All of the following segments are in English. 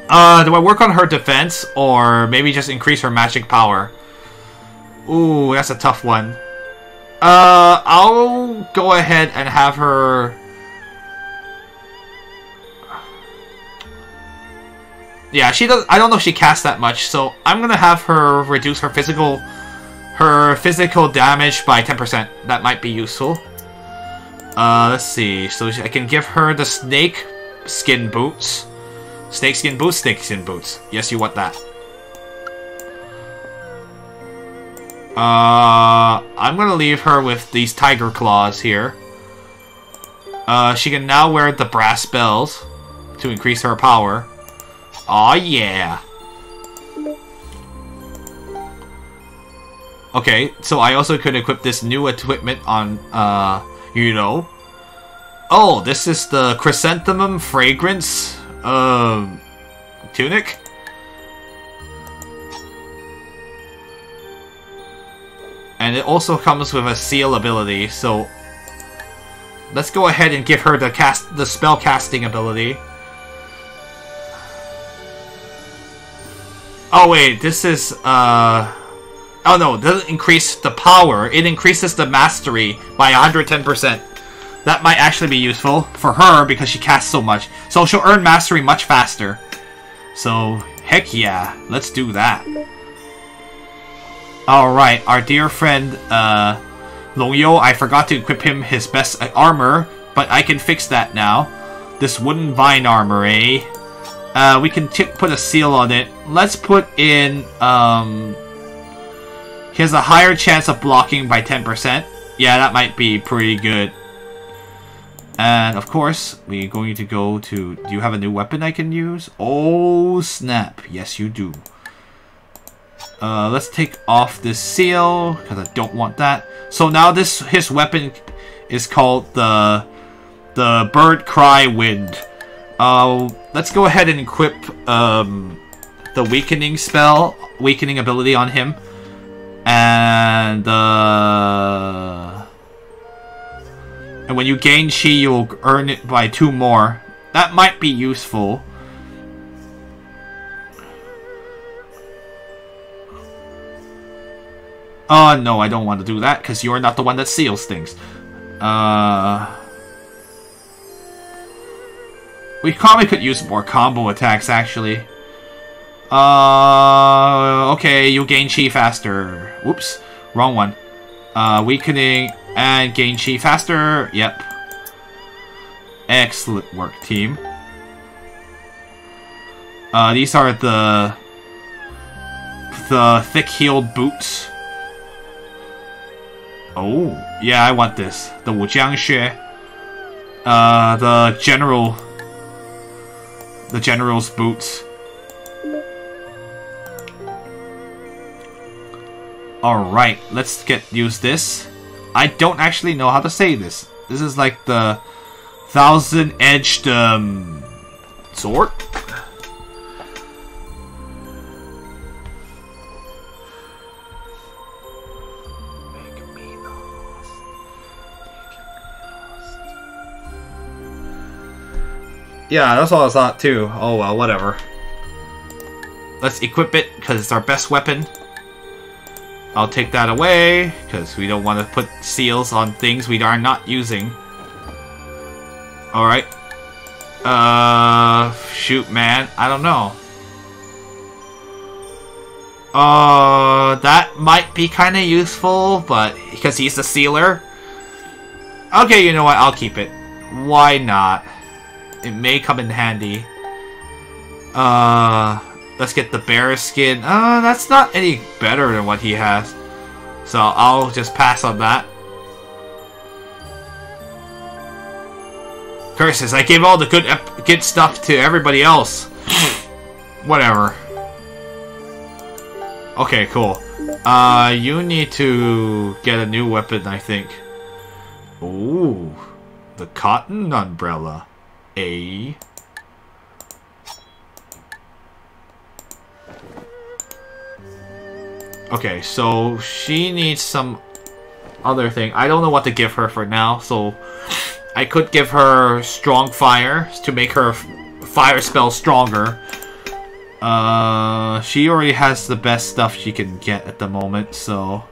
Do I work on her defense or maybe just increase her magic power? Ooh, that's a tough one. I'll go ahead and have her... Yeah, she does. I don't know if she casts that much, so I'm gonna have her reduce her physical damage by 10%. That might be useful. Let's see. So I can give her the snake skin boots. Snake skin boots, snake skin boots. Yes, you want that. I'm gonna leave her with these tiger claws here. She can now wear the brass bells to increase her power. Aw, yeah. Okay, so I also could equip this new equipment on, you know. Oh, this is the Chrysanthemum Fragrance, tunic? And it also comes with a seal ability, so... Let's go ahead and give her the spell casting ability. Oh wait, this is, oh no, it doesn't increase the power. It increases the mastery by 110%. That might actually be useful for her because she casts so much. So she'll earn mastery much faster. So, heck yeah, let's do that. Alright, our dear friend, Long Yo, I forgot to equip him his best armor, but I can fix that now. This wooden vine armor, eh? We can put a seal on it. Let's put in, he has a higher chance of blocking by 10%. Yeah, that might be pretty good. And, of course, we're going to go to... Do you have a new weapon I can use? Oh, snap. Yes, you do. Let's take off this seal, because I don't want that. So now his weapon is called the Bird Cry Wind. Let's go ahead and equip the weakening ability on him. And when you gain chi, you'll earn it by 2 more. That might be useful. Oh, no, I don't want to do that, because you're not the one that seals things. We probably could use more combo attacks, actually. Okay, you gain chi faster. Whoops, wrong one. Weakening and gain chi faster. Yep. Excellent work, team. These are the thick-heeled boots. Oh, yeah, I want this. The Wujiang Xue. The general's boots. Alright, let's use this. I don't actually know how to say this. This is like the 1,000-edged sword. Yeah, that's all I thought too. Oh well, whatever. Let's equip it, because it's our best weapon. I'll take that away, because we don't want to put seals on things we are not using. Alright. Shoot, man. I don't know. That might be kind of useful, but because he's the sealer. Okay, you know what? I'll keep it. Why not? It may come in handy. Let's get the bear skin. That's not any better than what he has. So I'll just pass on that. Curses, I gave all the good stuff to everybody else. Whatever. Okay, cool. You need to get a new weapon, I think. Ooh. The cotton umbrella. A. Okay, so she needs some other thing. I don't know what to give her for now, so I could give her strong fire to make her fire spell stronger. She already has the best stuff she can get at the moment, so...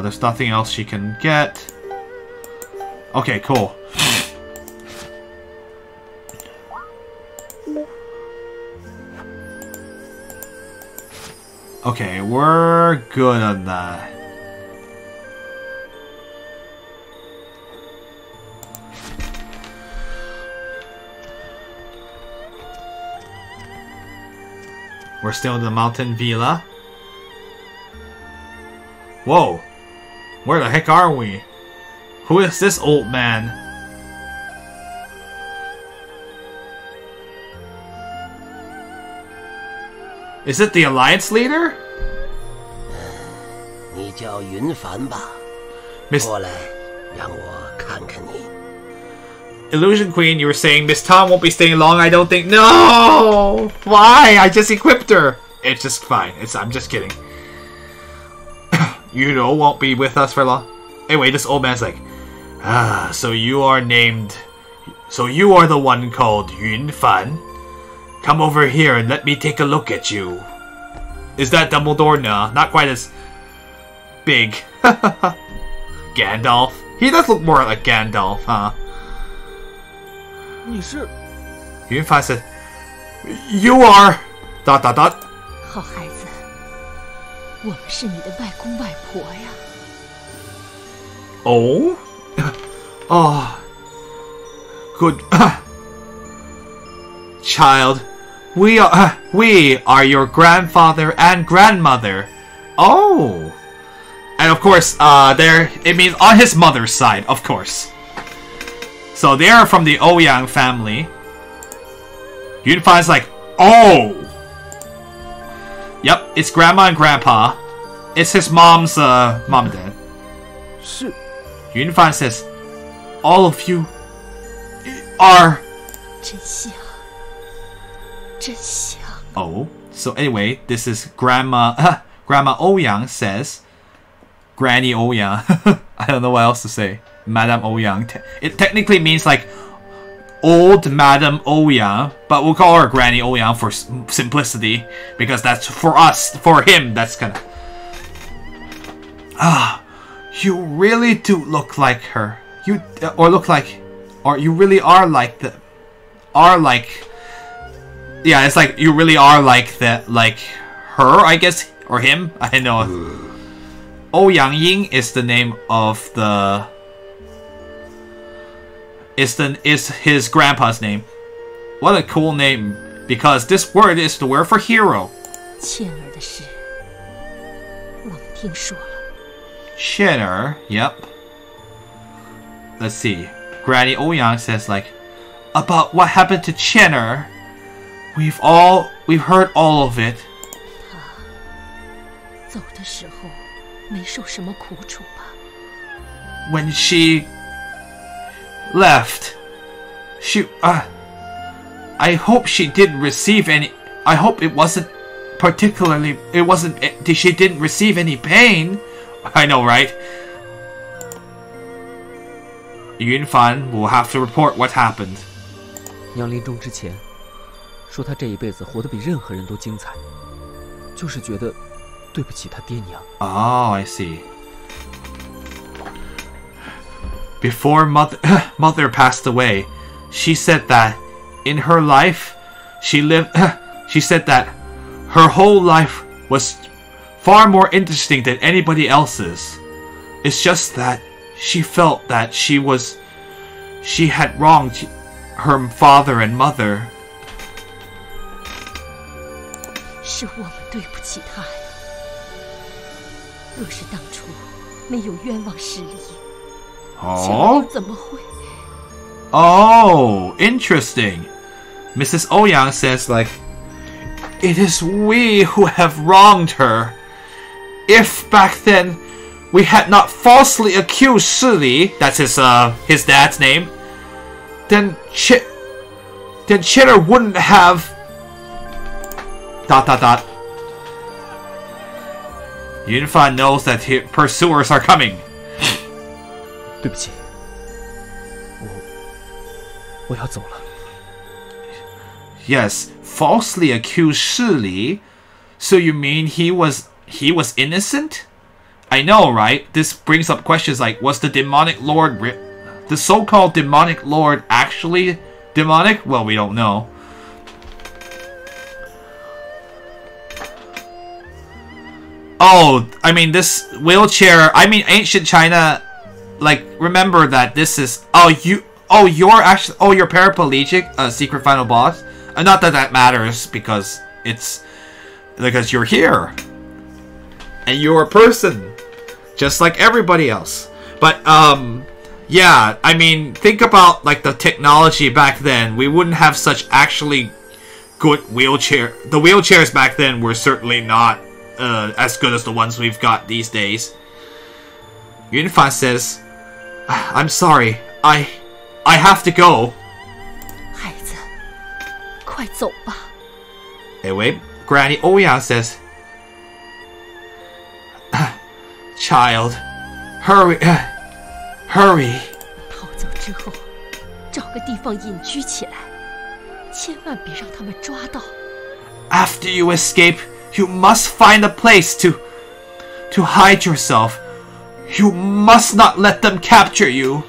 there's nothing else she can get. Okay, cool. Okay, we're good on that. We're still in the mountain villa. Whoa! Where the heck are we? Who is this old man? Is it the Alliance leader? 你叫云凡吧， Miss 过来，让我看看你。 Illusion Queen, you were saying Miss Tom won't be staying long, I don't think. No! Why? I just equipped her. It's just fine. I'm just kidding. You know, won't be with us for long. Anyway, this old man's like, so you are named... So you are the one called Yunfan? Come over here and let me take a look at you. Is that Dumbledore? No, not quite as big. Gandalf. He does look more like Gandalf, huh? 你是 Yunfan said, You are... ... 好孩子，我们是你的外公外婆呀。 Oh? Oh. Good. Child, we are your grandfather and grandmother. Oh. And of course, it means on his mother's side, of course. So they are from the Ouyang family. Yunfan's like, oh! Yep, it's grandma and grandpa. It's his mom's, mom and dad. 是 Yunfan says, all of you are... 真像，真像。 Oh, so anyway, this is Grandma Ouyang says, Granny Ouyang. I don't know what else to say. Madame Ouyang. It technically means like old Madame Ouyang, but we'll call her Granny Ouyang for simplicity, because that's for us. For him, that's kind of... You really do look like her. You really are like the... Yeah, it's like you really are like that, like her, I guess, or him. I know. Ouyang Ying is the name of the... Is his grandpa's name. What a cool name, because this word is the word for hero. 倩儿的事，我们听说了。 Cheddar, yep. Let's see. Granny Ouyang says like, about what happened to Cheddar. We've heard all of it. 他走的时候没受什么苦楚吧？ When she left, I hope she didn't receive any. I hope it wasn't particularly. It wasn't. She didn't receive any pain. I know, right? Yunfan will have to report what happened. 娘临终之前说她这一辈子活得比任何人都精彩，就是觉得对不起她爹娘。 Oh, I see. Before mother passed away, she said that in her life, she said that her whole life was far more interesting than anybody else's. It's just that she felt that she had wronged her father and mother. 是我们对不起他呀。若是当初没有冤枉势力，倩儿又怎么会？ Oh, interesting. Mrs. Ouyang says like, it is we who have wronged her. If back then we had not falsely accused Shili, that's his dad's name, then Cheddar wouldn't have... ... Yunfan knows that his pursuers are coming. 对不起，我要走了。 Yes, falsely accused Shi Li. So you mean he was innocent? I know, right? This brings up questions like, was the demonic lord, the so-called demonic lord, actually demonic? Well, we don't know. Oh, I mean, this wheelchair, I mean, ancient China, like, remember that this is, you're paraplegic, secret final boss? Not that that matters, because you're here. And you're a person, just like everybody else. But, yeah, I mean, think about, like, the technology back then. We wouldn't have such actually good wheelchair. The wheelchairs back then were certainly not as good as the ones we've got these days. Yunfan says, I'm sorry, I have to go. 孩子，快走吧。 Anyway, Granny Ouyang says, Child, hurry, hurry. 逃走之后，找个地方隐居起来，千万别让他们抓到。 After you escape, you must find a place to hide yourself. You must not let them capture you.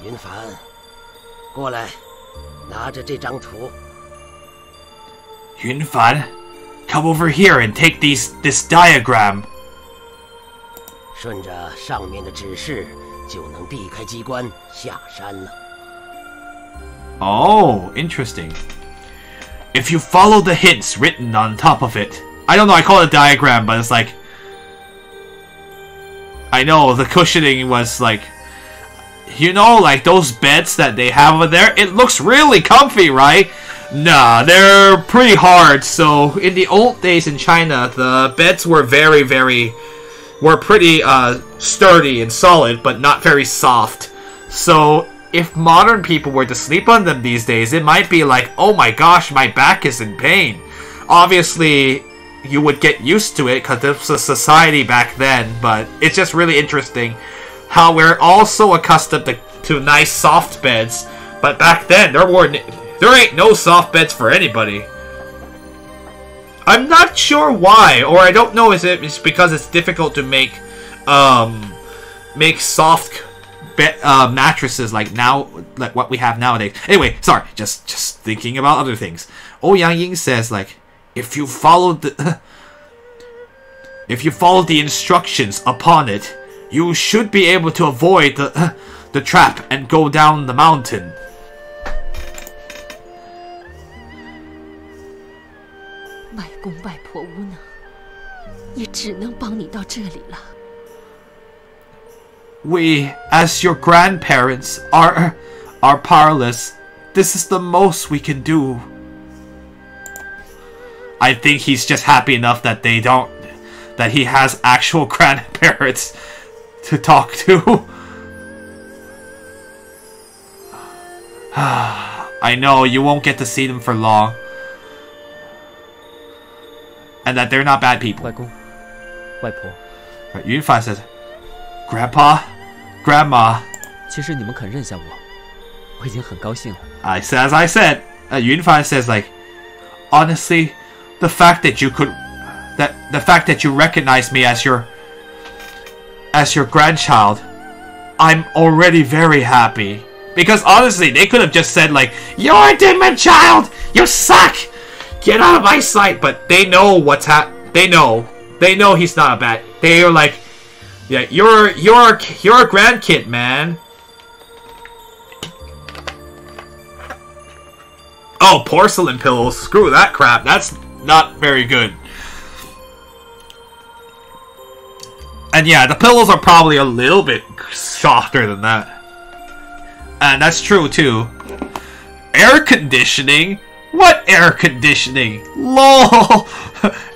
云凡，过来，拿着这张图。 Yunfan, come over here and take this diagram. 顺着上面的指示，就能避开机关下山了。 Oh, interesting. If you follow the hints written on top of it. I don't know, I call it a diagram, but it's like... I know, the cushioning was like... You know, like those beds that they have over there? It looks really comfy, right? Nah, they're pretty hard. So, in the old days in China, the beds were were pretty sturdy and solid, but not very soft. So, if modern people were to sleep on them these days, it might be like, oh my gosh, my back is in pain. Obviously, you would get used to it because it was a society back then, but it's just really interesting how we're all so accustomed to nice soft beds, but back then there ain't no soft beds for anybody. I'm not sure why, or I don't know if it's because it's difficult to make soft mattresses like what we have nowadays. Anyway, sorry, just thinking about other things. Ouyang Ying says, like, if you follow the instructions upon it, you should be able to avoid the trap and go down the mountain. 外公外婆无能，也只能帮你到这里了。 We, as your grandparents, are powerless. This is the most we can do. I think he's just happy enough that that he has actual grandparents to talk to. I know, you won't get to see them for long. And that they're not bad people. 外公，外婆， Yunfan says, Grandpa, Grandma. 其实你们肯认下我，我已经很高兴了。 As I said, Yunfan says, like, honestly, the fact that you recognize me as your grandchild, I'm already very happy. Because honestly, they could have just said, like, you're a demon child, you suck, get out of my sight. But they know they know he's not a bad. They're like, yeah, you're a grandkid, man. Oh, porcelain pillows. Screw that crap. That's not very good. And yeah, the pillows are probably a little bit softer than that. And that's true, too. Air conditioning? What air conditioning? LOL!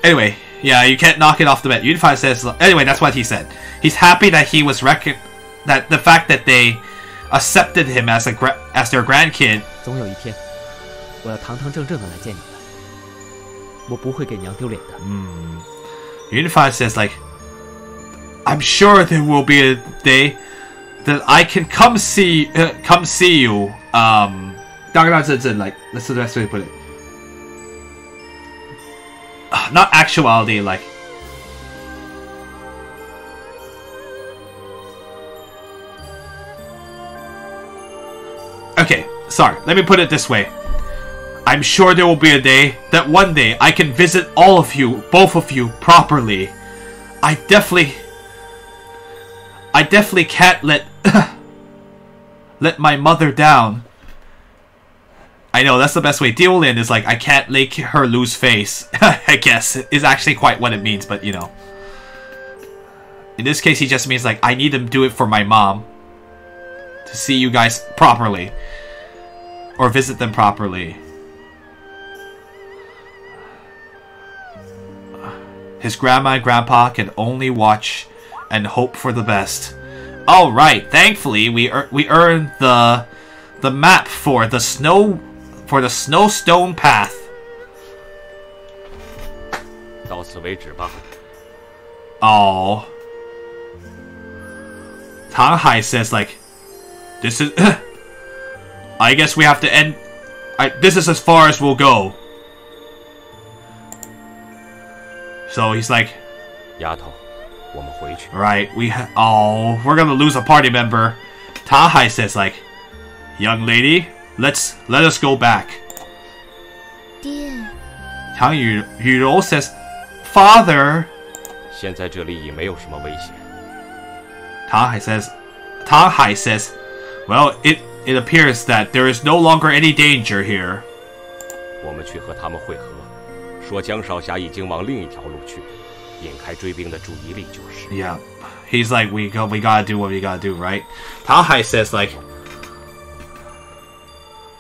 Anyway, yeah, you can't knock it off the bed. Yunfan says... Anyway, that's what he said. He's happy that he was that the fact that they accepted him as their grandkid. 总有一天，我要堂堂正正的来见你们，我不会给娘丢脸的。Yunfan says, like, I'm sure there will be a day that I can come see you. 大概那阵阵 like that's the best way to put it. Not actuality, like. Okay, sorry. Let me put it this way. I'm sure there will be a day that one day I can visit all of you, both of you, properly. I definitely can't let let my mother down. I know, that's the best way. Deal in is like, I can't make her lose face. I guess is actually quite what it means, but you know. In this case, he just means like, I need to do it for my mom. To see you guys properly. Or visit them properly. His grandma and grandpa can only watch and hope for the best. Alright, thankfully we earned the map for the snowstone path. 到此为止吧。 Oh. Tang Hai says like, this is I guess we have to end. This is as far as we'll go. So he's like, 丫头，我们回去。 right, we're gonna lose a party member. Ta Hai says like, young lady, let us go back. 爹。 Tang Yurou says, father. 现在这里已没有什么危险。 Tang Hai says, well, it appears that there is no longer any danger here. 我们去和他们会合，说江少侠已经往另一条路去，引开追兵的注意力就是。 Yeah, he's like, we gotta do what we gotta do, right? Tao Hai says like,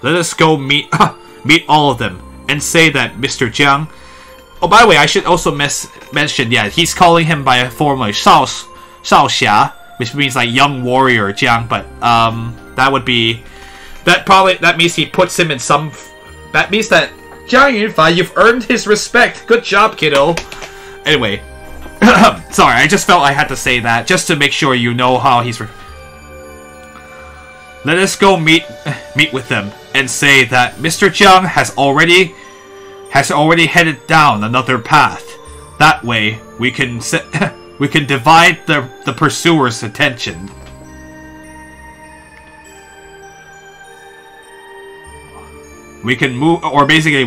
let us go meet all of them and say that Mr. Jiang. Oh, by the way, I should also mention, yeah, he's calling him by a form of Shao Xia, which means like young warrior Jiang, but that means he puts him in some. That means that Jiang Yunfan, you've earned his respect. Good job, kiddo. Anyway, sorry, I just felt I had to say that just to make sure you know how he's. Let us go meet with them and say that Mr. Jiang has already headed down another path. That way, we can divide the pursuer's attention. We can move, or basically,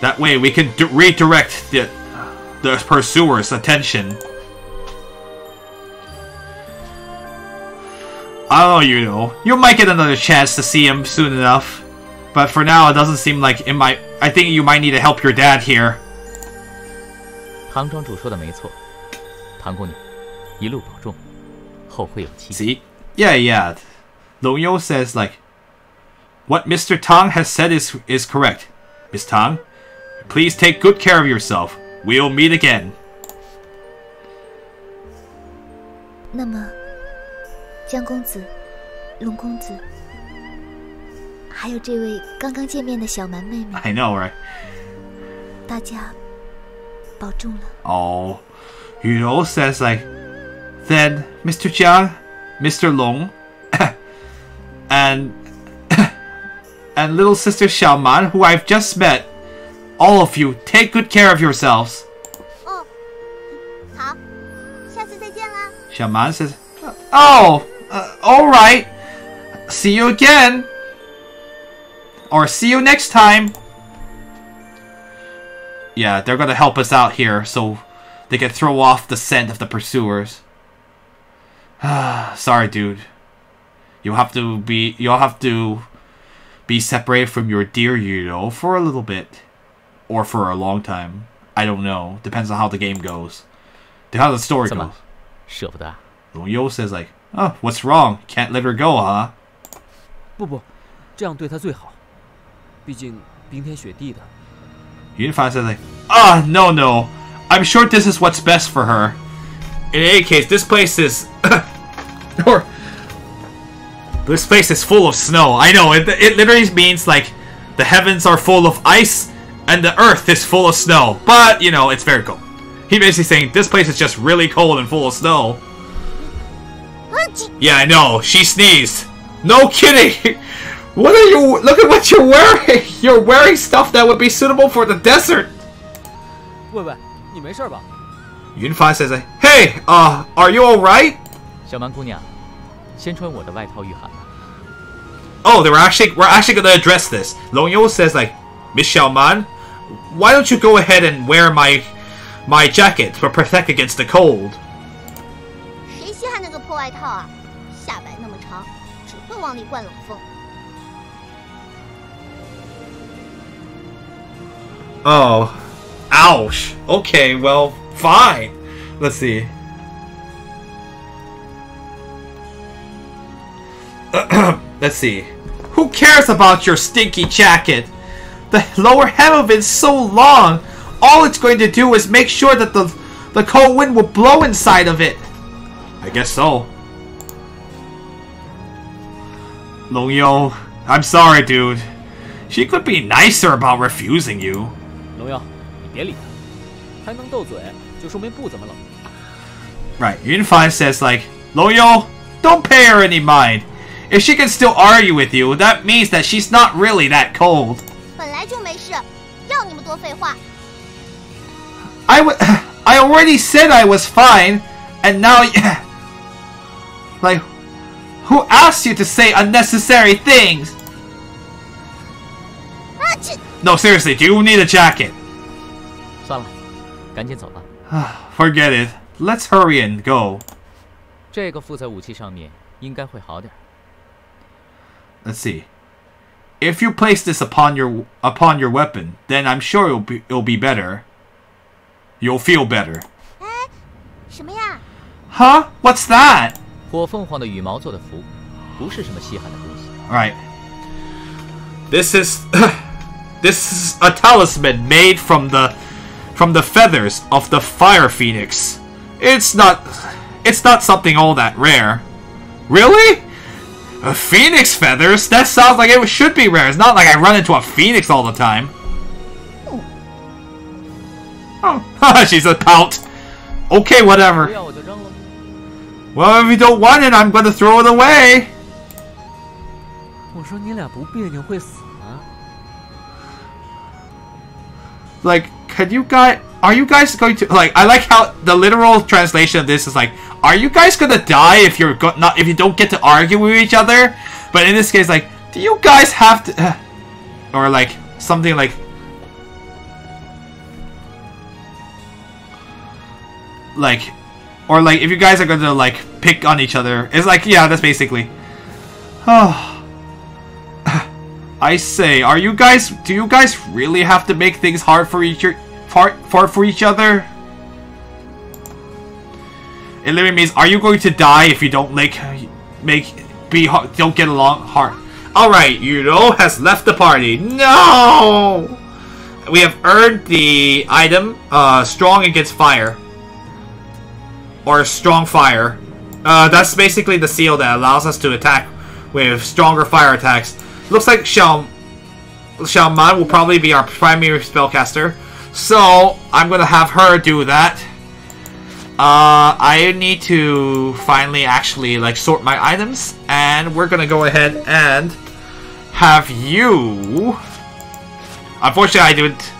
that way we can redirect the pursuer's attention. I don't know, you might get another chance to see him soon enough, but for now, it doesn't seem like it might. I think you might need to help your dad here. 唐庄主说的没错，唐姑娘，一路保重，后会有期。 See? Yeah. Long Yo says like, what Mr. Tang has said is correct. Miss Tang, please take good care of yourself. We'll meet again. 那么，江公子、龙公子，还有这位刚刚见面的小蛮妹妹， I know, right? 大家保重了。 Oh, Yudo says like, then Mr. Jiang, Mr. Long, and little sister Xiaoman, who I've just met, all of you, take good care of yourselves. 哦，好，下次再见啦。 Xiaoman says, oh, all right. See you again. Or see you next time. Yeah, they're gonna help us out here so they can throw off the scent of the pursuers. Sorry, dude. You'll have to be separated from your dear Yudo for a little bit. Or for a long time. I don't know. Depends on how the game goes. How the story goes. 舍不得啊？ Long Yo says like, oh, what's wrong? Can't let her go, huh? 不，这样对她最好。毕竟冰天雪地的。 Yunfan says like, no. I'm sure this is what's best for her. In any case, this place is... This place is full of snow. I know, it literally means like the heavens are full of ice and the earth is full of snow. But, it's very cold. He basically saying this place is just really cold and full of snow. Yeah, I know. She sneezed. No kidding. What are you? Look at what you're wearing. You're wearing stuff that would be suitable for the desert. 喂喂，你没事吧？ Yunfan says, "Hey, are you all right?" 小蛮姑娘，先穿我的外套御寒吧。 Oh, we're actually gonna address this. Long Yo says like, Miss Xiaoman, why don't you go ahead and wear my jacket to protect against the cold? 谁稀罕那个破外套啊？下摆那么长，只会往里灌冷风。 Oh, ouch. Okay, well, fine. Let's see. Let's see. Who cares about your stinky jacket? The lower hem of it is so long. All it's going to do is make sure that the cold wind will blow inside of it. I guess so. Long Yo, I'm sorry, dude. She could be nicer about refusing you. 龙耀，你别理他，还能斗嘴，就说明不怎么冷。 Right, Yunfan says like, Long Yo, don't pay her any mind. If she can still argue with you, that means that she's not really that cold. 本来就没事，要你们多废话。I already said I was fine, and now like, who asked you to say unnecessary things? 啊，这 No, seriously, do you need a jacket? 算了，赶紧走吧。 Forget it. Let's hurry and go. 这个附在武器上面应该会好点。 Let's see. If you place this upon your weapon, then I'm sure it'll be better. You'll feel better. 哎，什么呀？ Huh? What's that? 火凤凰的羽毛做的符，不是什么稀罕的东西。 Right. This is a talisman made from the feathers of the fire phoenix. It's not something all that rare. Really? Phoenix feathers? That sounds like it should be rare. It's not like I run into a phoenix all the time. Oh, she's a pout. Okay, 不 whatever. 要我就扔了。 Well, if you don't want it, I'm gonna throw it away. 我说你俩不别扭会死吗？ Like, are you guys going to, like, I like how the literal translation of this is like, are you guys gonna die if if you don't get to argue with each other? But in this case, like, do you guys have to, or like, something like, or like, if you guys are gonna, like, pick on each other, it's like, yeah, that's basically, oh. I say, do you guys really have to make things hard for each other? It literally means, are you going to die if you don't don't get along hard? Alright, Yudo has left the party. No! We have earned the item, strong against fire. Or strong fire. That's basically the seal that allows us to attack with stronger fire attacks. Looks like Xiaoman will probably be our primary spellcaster. So, I'm gonna have her do that. I need to finally actually, like, sort my items. And we're gonna go ahead and have you... Unfortunately, I didn't...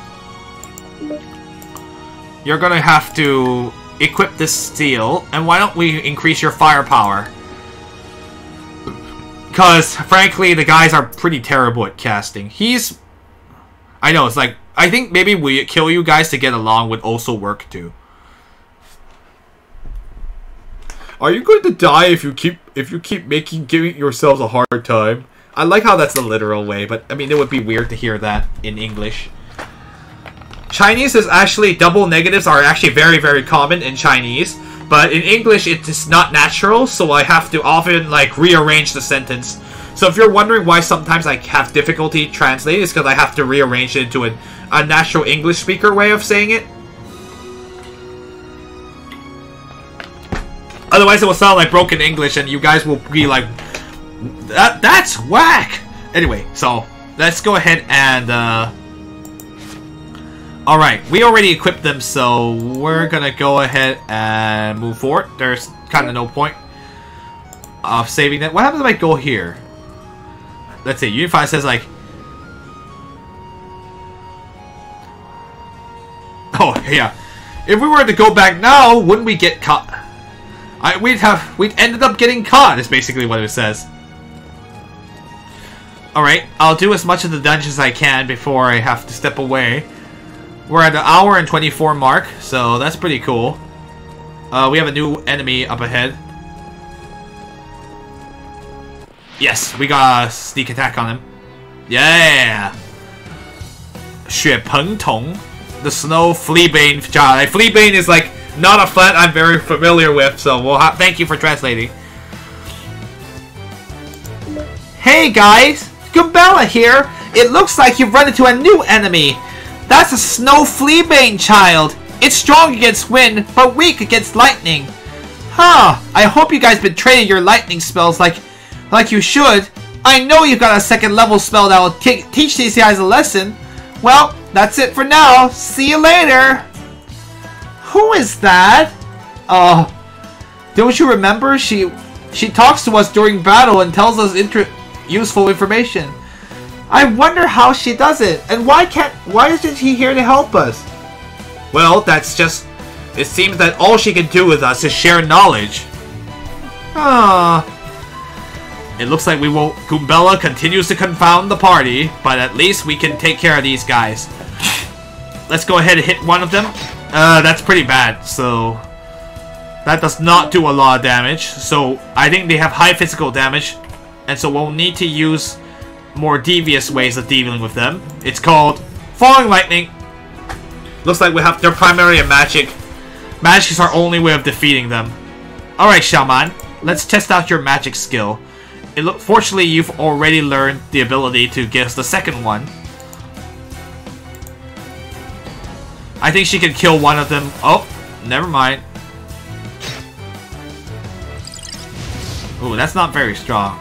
You're gonna have to equip this steel. And why don't we increase your firepower? Because, frankly, the guys are pretty terrible at casting. I know, it's like... I think maybe we kill you guys to get along would also work, too. Are you going to die if you keep giving yourselves a hard time? I like how that's the literal way, but, I mean, it would be weird to hear that in English. Chinese is actually... Double negatives are actually very, very common in Chinese. But in English, it's not natural, so I have to often, like, rearrange the sentence. So if you're wondering why sometimes I have difficulty translating, it's because I have to rearrange it into a natural English speaker way of saying it. Otherwise, it will sound like broken English, and you guys will be like, that's whack! Anyway, so, let's go ahead and, Alright, we already equipped them, so we're gonna go ahead and move forward. There's kind of no point. of saving them. What happens if I go here? Let's see. Yunfan says like, oh yeah, if we were to go back now, wouldn't we get caught? We'd ended up getting caught. Is basically what it says. All right, I'll do as much of the dungeons as I can before I have to step away. We're at the hour and 24 mark, so that's pretty cool. We have a new enemy up ahead. Yes, we got a sneak attack on him. Yeah! 雪蓬虫, the snow fleabane child. Fleabane is like not a plant I'm very familiar with, so thank you for translating. Hey guys! Gumbella here! It looks like you've run into a new enemy! That's a snow fleabane child! It's strong against wind, but weak against lightning. Huh, I hope you guys been training your lightning spells like you should. I know you got a second level spell that will teach these guys a lesson. Well, that's it for now. See you later. Who is that? Don't you remember? She talks to us during battle and tells us useful information. I wonder how she does it, and why isn't she here to help us? Well, that's just... It seems that all she can do with us is share knowledge. It looks like Goombella continues to confound the party, but at least we can take care of these guys. Let's go ahead and hit one of them. That's pretty bad, so... That does not do a lot of damage, so I think they have high physical damage, and so we'll need to use more devious ways of dealing with them. It's called Falling Lightning. Looks like they're primarily a magic. Magic is our only way of defeating them. Alright, Shaman. Let's test out your magic skill. Fortunately, you've already learned the ability to guess the second one. I think she can kill one of them. Oh, never mind. Ooh, that's not very strong.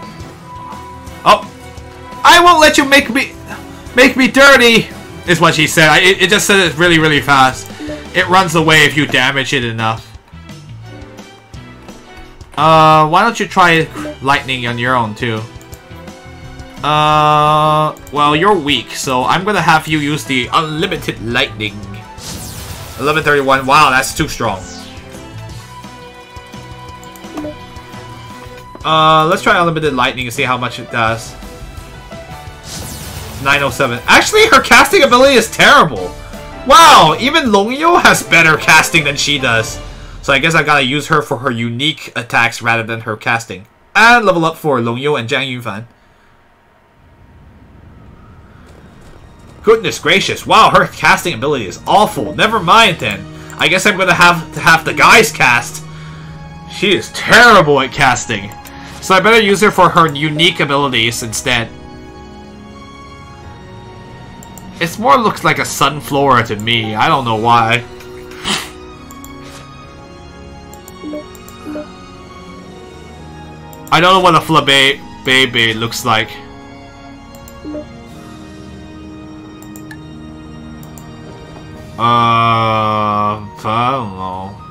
Oh! I won't let you make me dirty! Is what she said. It just said it really, really fast. It runs away if you damage it enough. Why don't you try lightning on your own too? Well, you're weak, so I'm gonna have you use the unlimited lightning. 1131. Wow, that's too strong. Let's try unlimited lightning and see how much it does. 907. Actually, her casting ability is terrible. Wow, even Longyo has better casting than she does. So I guess I gotta use her for her unique attacks rather than her casting. And level up for Longyo and Jiang Yunfan. Goodness gracious, wow, her casting ability is awful. Never mind then. I guess I'm gonna have to have the guys cast. She is terrible at casting. So I better use her for her unique abilities instead. It more looks like a Sunflora to me. I don't know why. I don't know what a Flabe looks like. I don't know.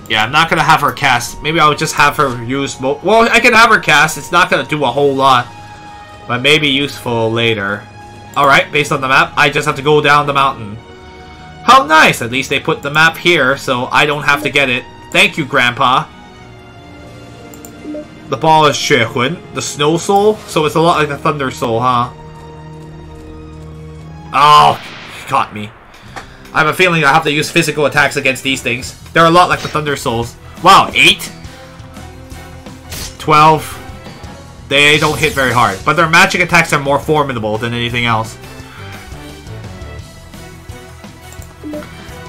Yeah, I'm not gonna have her cast. Maybe I'll just have her use well, I can have her cast. It's not gonna do a whole lot, but maybe useful later. Alright, based on the map, I just have to go down the mountain. How nice! At least they put the map here, so I don't have to get it. Thank you, Grandpa. The ball is Xuehun, the Snow Soul, so it's a lot like the Thunder Soul, huh? Oh, caught me. I have a feeling I have to use physical attacks against these things. They're a lot like the Thunder Souls. Wow, 8? 12. They don't hit very hard, but their magic attacks are more formidable than anything else.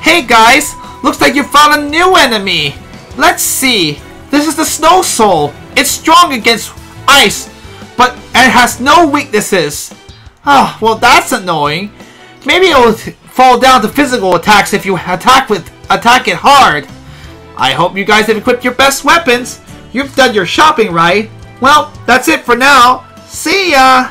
Hey guys! Looks like you found a new enemy! Let's see. This is the Snow Soul. It's strong against ice, but it has no weaknesses. Oh, well that's annoying. Maybe it will fall down to physical attacks if you attack it hard. I hope you guys have equipped your best weapons. You've done your shopping, right? Well, that's it for now. See ya!